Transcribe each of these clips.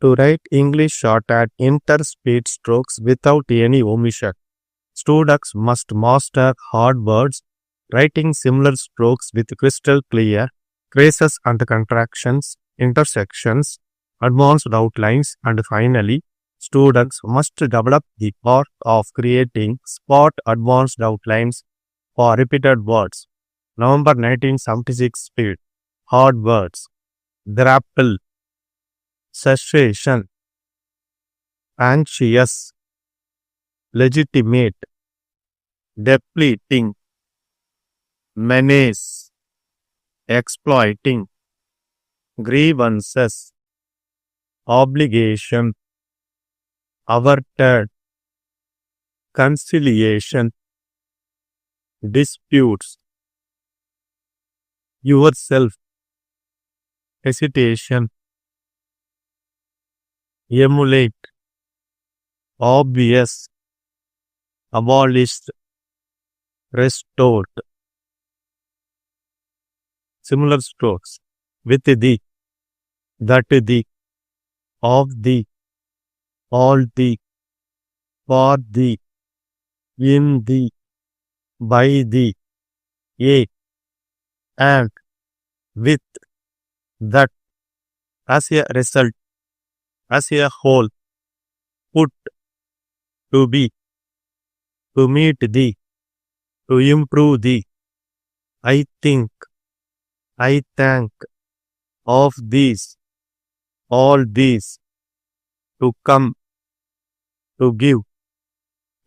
to write English shorthand interspeed strokes without any omission. Students must master hard words, writing similar strokes with crystal clear traces and contractions, intersections, advanced outlines, and finally, students must develop the art of creating spot advanced outlines for repeated words. November 1976 speed. Hard words. Grapple. Cessation. Anxious. Legitimate. Depleting. Menace. Exploiting. Grievances. Obligation. Averted. Conciliation. Disputes. Yourself. Hesitation. Emulate. Obvious. Abolished. Restored. Similar strokes with the, that the, of the, all the, for the, in the, by the, a, and, with, that, as a result, as a whole, put, to be, to meet the, to improve the, I think, I thank, of these, all these, to come, to give,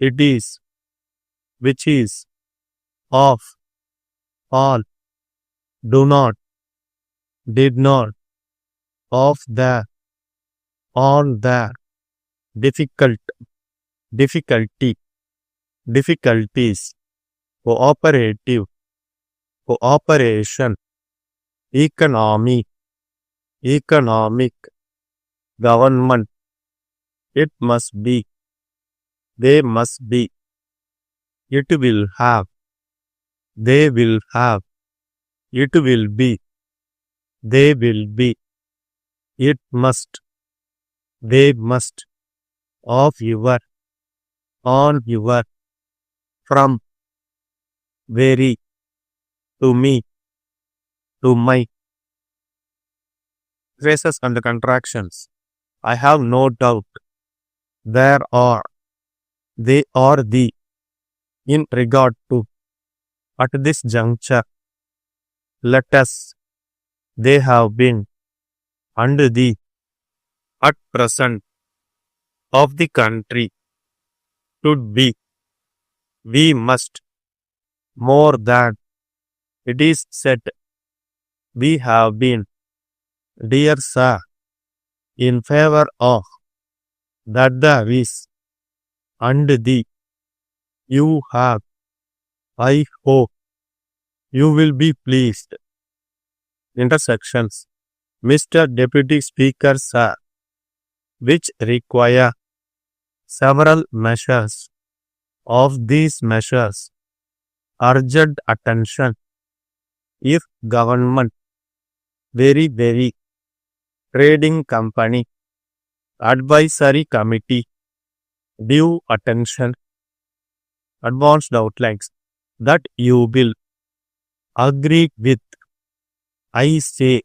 it is, which is, of, all, do not, did not, of there, on there, difficult, difficulty, difficulties, cooperative, cooperation, economy, economic, government, it must be, they must be, it will have, they will have, it will be, they will be, it must, they must, of your, on your, from, very, to me, to my. Traces and contractions. I have no doubt. There are, they are the, in regard to, at this juncture, let us, they have been, and the, at present, of the country, should be, we must, more than, it is said, we have been, dear sir, in favor of, that there is, and the, you have, I hope, you will be pleased. Intersections. Mr. Deputy Speaker, sir, which require several measures. Of these measures, urgent attention. If government, very, trading company, advisory committee, due attention, advanced outlines, that you will agree with, I say,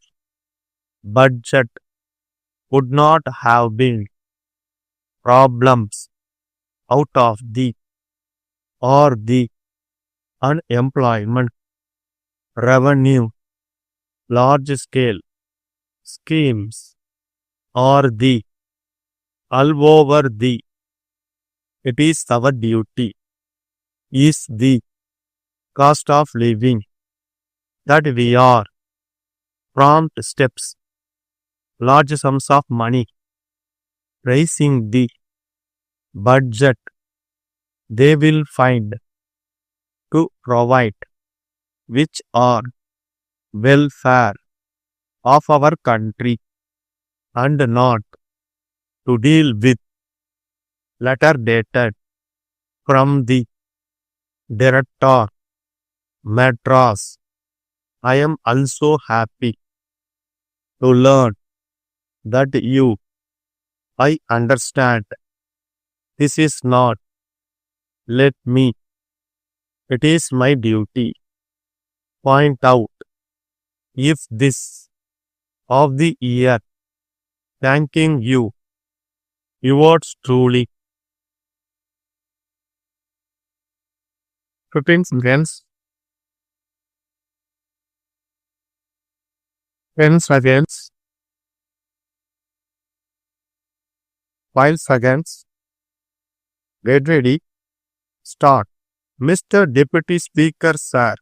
budget would not have been problems out of the, or the, unemployment, revenue, large scale, schemes, or the, all over the, it is our duty, is the, cost of living, that we are, prompt steps, large sums of money, raising the, budget, they will find, to provide, which are, welfare, of our country, and not, to deal with, letter dated, from the, Director, Madras. I am also happy to learn that you, I understand. This is not. Let me. It is my duty. Point out. If this of the year. Thanking you. Yours truly. 15 seconds. 10 seconds. 5 seconds. Get ready. Start. Mr. Deputy Speaker, sir,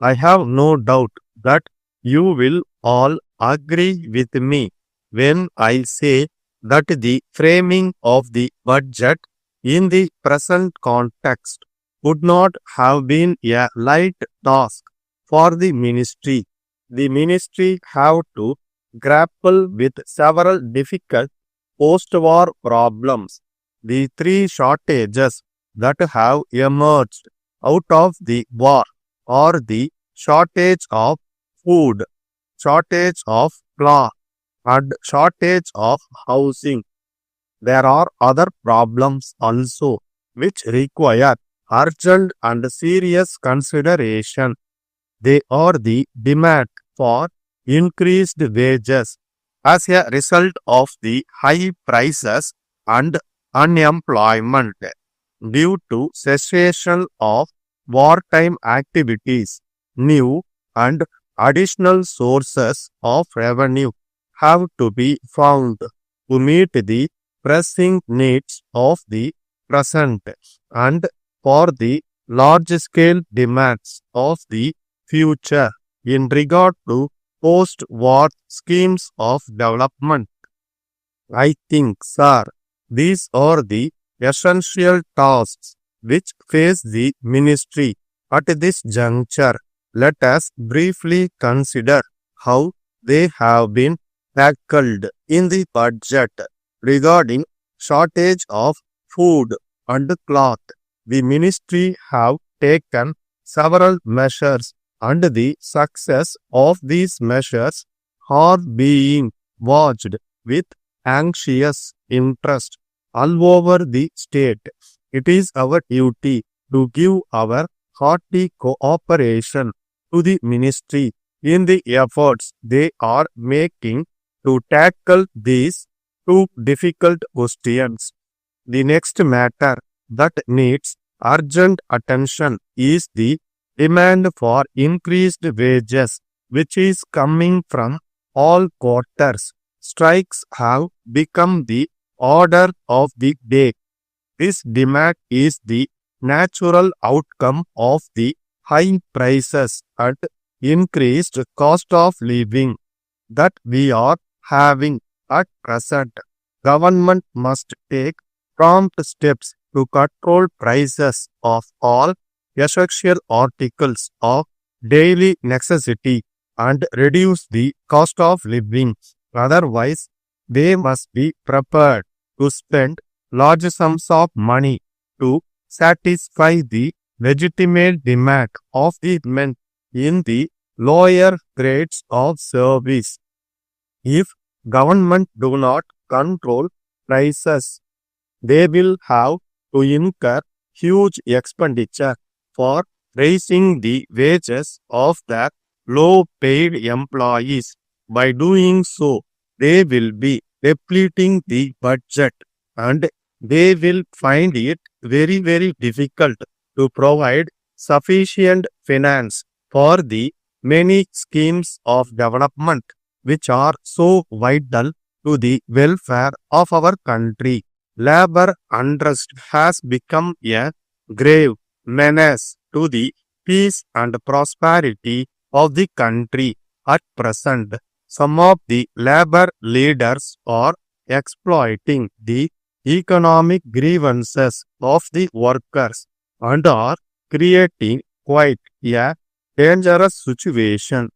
I have no doubt that you will all agree with me when I say that the framing of the budget in the present context would not have been a light task for the ministry. The ministry have to grapple with several difficult post-war problems. The three shortages that have emerged out of the war are the shortage of food, shortage of cloth, and shortage of housing. There are other problems also which require urgent and serious consideration. They are the demand for increased wages as a result of the high prices and unemployment due to cessation of wartime activities. New and additional sources of revenue have to be found to meet the pressing needs of the present and for the large scale demands of the future in regard to post war schemes of development. I think, sir, these are the essential tasks which face the ministry at this juncture. Let us briefly consider how they have been tackled in the budget. Regarding shortage of food and cloth, the ministry have taken several measures and the success of these measures are being watched with anxious interest all over the state. It is our duty to give our hearty cooperation to the ministry in the efforts they are making to tackle these two difficult questions. The next matter that needs urgent attention is the demand for increased wages, which is coming from all quarters. Strikes have become the order of the day. This demand is the natural outcome of the high prices and increased cost of living that we are having at present. Government must take prompt steps to control prices of all essential articles of daily necessity and reduce the cost of living. Otherwise, they must be prepared to spend large sums of money to satisfy the legitimate demand of the men in the lower grades of service. If government do not control prices, they will have to incur huge expenditure for raising the wages of their low-paid employees. By doing so, they will be depleting the budget and they will find it very difficult to provide sufficient finance for the many schemes of development which are so vital to the welfare of our country. Labor unrest has become a grave menace to the peace and prosperity of the country at present. Some of the labor leaders are exploiting the economic grievances of the workers and are creating quite a dangerous situation.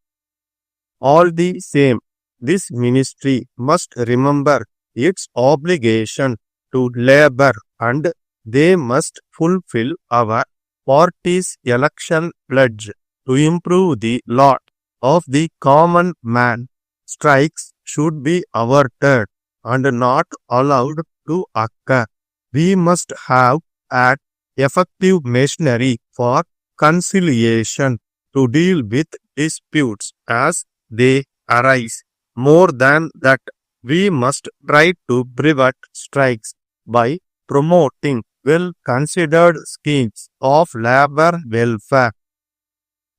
All the same, this ministry must remember its obligation to labor and they must fulfill our party's election pledge to improve the lot of the common man. Strikes should be averted and not allowed to occur. We must have an effective machinery for conciliation to deal with disputes as they arise. More than that, we must try to prevent strikes by promoting well considered schemes of labor welfare.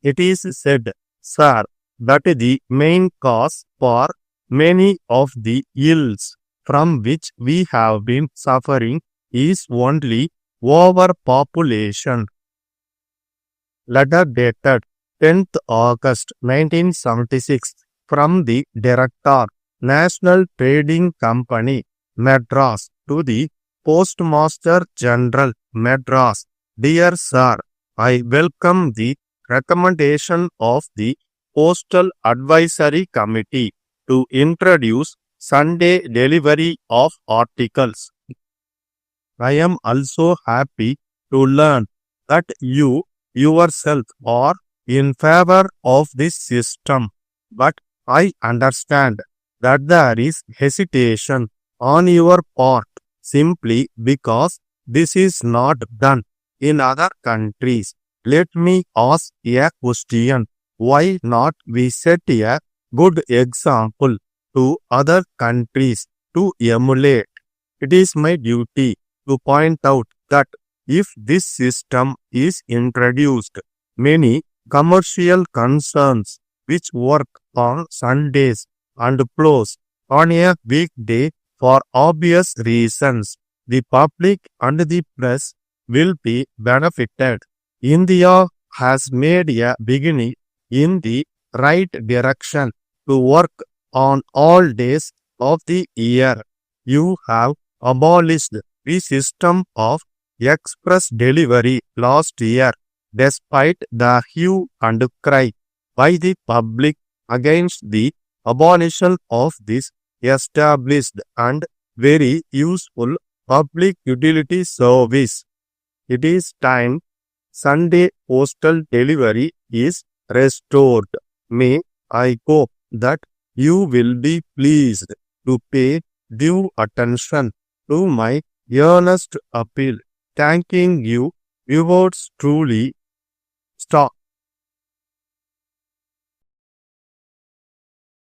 It is said, sir, that the main cause for many of the ills from which we have been suffering is only overpopulation. Letter dated 10th August 1976 from the Director, National Trading Company, Madras, to the Postmaster General, Madras. Dear Sir, I welcome the recommendation of the Postal Advisory Committee to introduce Sunday delivery of articles. I am also happy to learn that you yourself are in favor of this system, but I understand that there is hesitation on your part simply because this is not done in other countries. Let me ask a question. Why not we set a good example to other countries to emulate? It is my duty to point out that if this system is introduced, many commercial concerns which work on Sundays and close on a weekday for obvious reasons, the public and the press will be benefited. India has made a beginning in the right direction to work on all days of the year. You have abolished the system of express delivery last year, despite the hue and cry by the public against the abolition of this established and very useful public utility service. It is time Sunday postal delivery is restored. May I hope that you will be pleased to pay due attention to my earnest appeal. Thanking you, yours truly, Star.